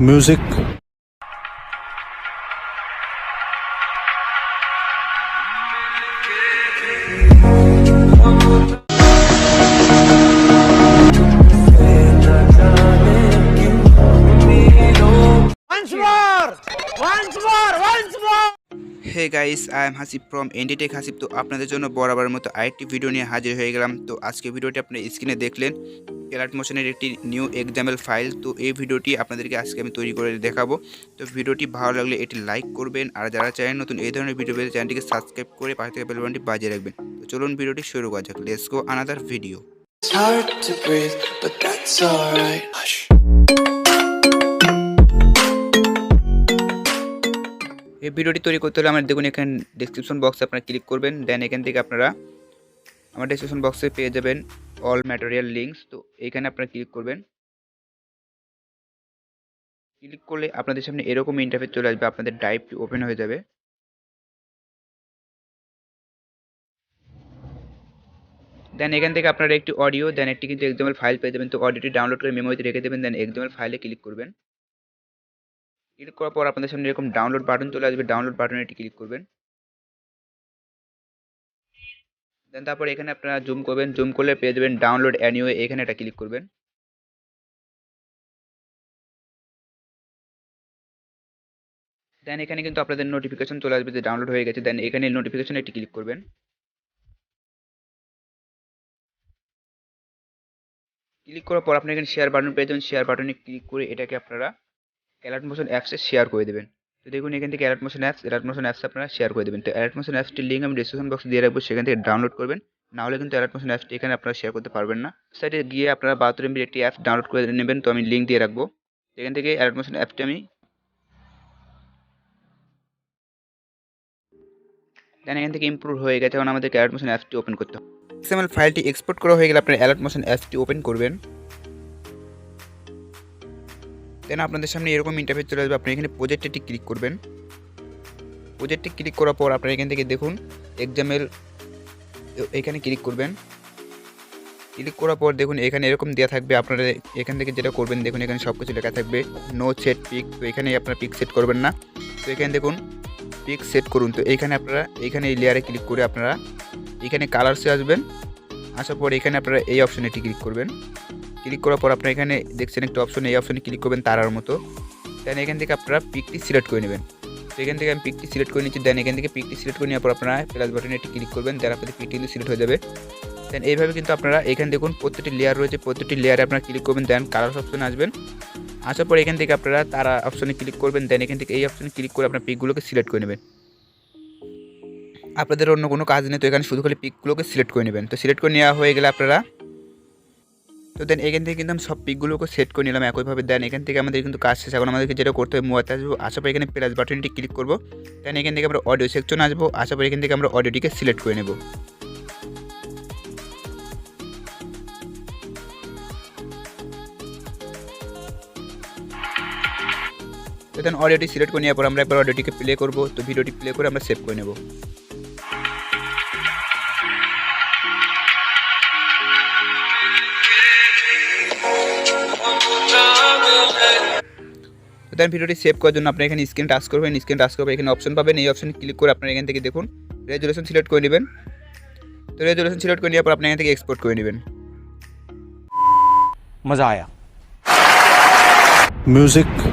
music. Hey guys, I am Hasib from Tech Hasib। তো আপনাদের জন্য বরাবরের মতো আরেকটি ভিডিও নিয়ে হাজির হয়ে গেলাম। তো আজকে ভিডিওটি আপনি স্ক্রিনে দেখলেন alight মোশনের একটি নিউ XML ফাইল। তো এই ভিডিওটি আপনাদেরকে আজকে আমি তৈরি করে দেখাবো। তো ভিডিওটি ভালো লাগলে এটি লাইক করবেন, আর যারা চ্যানেল নতুন এই ধরনের ভিডিও পেতে চ্যানেলটিকে সাবস্ক্রাইব করে পাশে থাকা বেল বাটনটি বাজিয়ে রাখবেন। তো চলুন ভিডিওটি শুরু করা যাক। Let's go another video. It's hard to breathe, but that's alright. Hush. এই ভিডিওটি তৈরি করতে হলে আমার দেখুন এখানে ডেসক্রিপশন বক্সে আপনারা ক্লিক করবেন, দেন এখান থেকে আপনারা আমার ডেসক্রিপশন বক্সে পেয়ে যাবেন অল ম্যাটেরিয়াল লিঙ্কস। তো এখানে আপনারা ক্লিক করবেন। ক্লিক করলে আপনাদের সামনে এরকম ইন্টারফেস চলে আসবে, আপনাদের ড্রাইভটি ওপেন হয়ে যাবে। দেন এখান থেকে আপনারা একটি অডিও দেন একটি কিন্তু XML ফাইল পেয়ে যাবেন। তো অডিওটি ডাউনলোড করে মেমোরিতে রেখে দেবেন, দেন XML ফাইলে ক্লিক করবেন। ক্লিক করার পর আপনাদের সামনে এরকম ডাউনলোড বাটন চলে আসবে, ডাউনলোড বাটনে এটি ক্লিক করবেন। দেন তারপর এখানে আপনারা জুম করবেন, জুম করলে পেয়ে যাবেন ডাউনলোড অ্যানিওয়ে, এখানে এটা ক্লিক করবেন। দেন এখানে কিন্তু আপনাদের নোটিফিকেশন চলে আসবে যে ডাউনলোড হয়ে গেছে, দেন এখানে নোটিফিকেশন একটি ক্লিক করবেন। ক্লিক করার পর আপনারা এখানে শেয়ার বাটন পেয়ে যাবেন, শেয়ার বাটনে ক্লিক করে এটাকে আপনারা alight মোশন অ্যাপসে শেয়ার করে দেবেন। তো দেখুন এখান থেকে alight মোশন অ্যাপস আপনারা শেয়ার করে দেবেন। তো alight মোশন অ্যাপসটির লিঙ্ক আমি ডিসক্রিপশন বক্সে দিয়ে রাখবো, সেখান থেকে ডাউনলোড করবেন। না হলে কিন্তু alight মোশন অ্যাপসটি এখানে আপনারা শেয়ার করতে পারবেন না। সাইটে গিয়ে আপনারা 72 MB একটি অ্যাপ ডাউনলোড করে নেবেন, তো আমি লিঙ্ক দিয়ে রাখবো। এখান থেকে alight মোশন অ্যাপটি আমি দেন এখান থেকে ইমপ্রুভ হয়ে গেছে, এখন আমাদের alight মোশন অ্যাপসটি ওপেন করতে হবে। XML ফাইলটি এক্সপোর্ট করা হয়ে গেলে আপনারা alight মোশন অ্যাপসটি ওপেন করবেন। দেন আপনাদের সামনে এরকম ইন্টারফেস চলে আসবে, আপনি এখানে প্রজেক্টটি ক্লিক করবেন। প্রজেক্টটি ক্লিক করার পর আপনারা এখান থেকে দেখুন XML এখানে ক্লিক করবেন। ক্লিক করার পর দেখুন এখানে এরকম দেওয়া থাকবে, আপনারা এখান থেকে যেটা করবেন দেখুন এখানে সব কিছু লেখা থাকবে নো সেট পিক। তো এখানে আপনারা পিক সেট করবেন না, তো এখানে দেখুন পিক সেট করুন। তো এইখানে আপনারা এইখানে এই লেয়ারে ক্লিক করে আপনারা এখানে কালারসে আসবেন। আসার পর এখানে আপনারা এই অপশনে ক্লিক করবেন। ক্লিক করার পর আপনারা এখানে দেখছেন একটা অপশন, এই অপশনে ক্লিক করবেন তারার মতো। দেন এখান থেকে আপনারা পিকটি সিলেক্ট করে নেবেন। তো এখান থেকে আমি পিকটি সিলেক্ট করে নিচ্ছি। দেন এখান থেকে পিকটি সিলেক্ট করে নেওয়ার পর আপনারা প্লাস বাটনে একটি ক্লিক করবেন, দেন আপনাদের পিকটি কিন্তু সিলেক্ট হয়ে যাবে। দেন এইভাবে কিন্তু আপনারা এখানে দেখুন প্রত্যেকটি লেয়ার রয়েছে, প্রত্যেকটি লেয়ারে আপনারা ক্লিক করবেন, দেন কালার্স অপশনে আসবেন। আসার পর এখান থেকে আপনারা তারা অপশনে ক্লিক করবেন, দেন এখান থেকে এই অপশনে ক্লিক করে আপনার পিকগুলোকে সিলেক্ট করে নেবেন। আপনাদের অন্য কোনো কাজ নেই, তো এখানে শুধু খালি পিকগুলোকে সিলেক্ট করে নেবেন। তো সিলেক্ট করে নেওয়া হয়ে গেলে আপনারা তো দেন এখান থেকে কিন্তু আমি সব পিকগুলোকে সেট করে নিলাম একইভাবে। দেন এখান থেকে আমাদের কিন্তু কাজ শেষ। এখন আমাদেরকে যেটা করতে হবে মোবাইলতে আসবো, আসার পর এখানে প্লাস বাটনটি ক্লিক করবো। দেন এখান থেকে আমরা অডিও সেকশন আসবো, আসার পর এখান থেকে আমরা অডিওটিকে সিলেক্ট করে নেব। তো দেন অডিওটি সিলেক্ট করে নেওয়ার পর আমরা একবার অডিওটিকে প্লে করবো। তো ভিডিওটি প্লে করে আমরা সেভ করে নেব। দেন ভিডিওটি সেভ করার জন্য আপনি এখানে স্ক্রিন টাচ করবেন, স্ক্রিন টাচ করবেন এখানে অপশন পাবেন, এই অপশনে ক্লিক করে আপনারা এখান থেকে দেখুন রেজুলেশন সিলেক্ট করে নেবেন। তো রেজুলেশন সিলেক্ট করে নেওয়ার পর আপনি এখান থেকে এক্সপোর্ট করে নেবেন। मजा आया। म्यूजिक।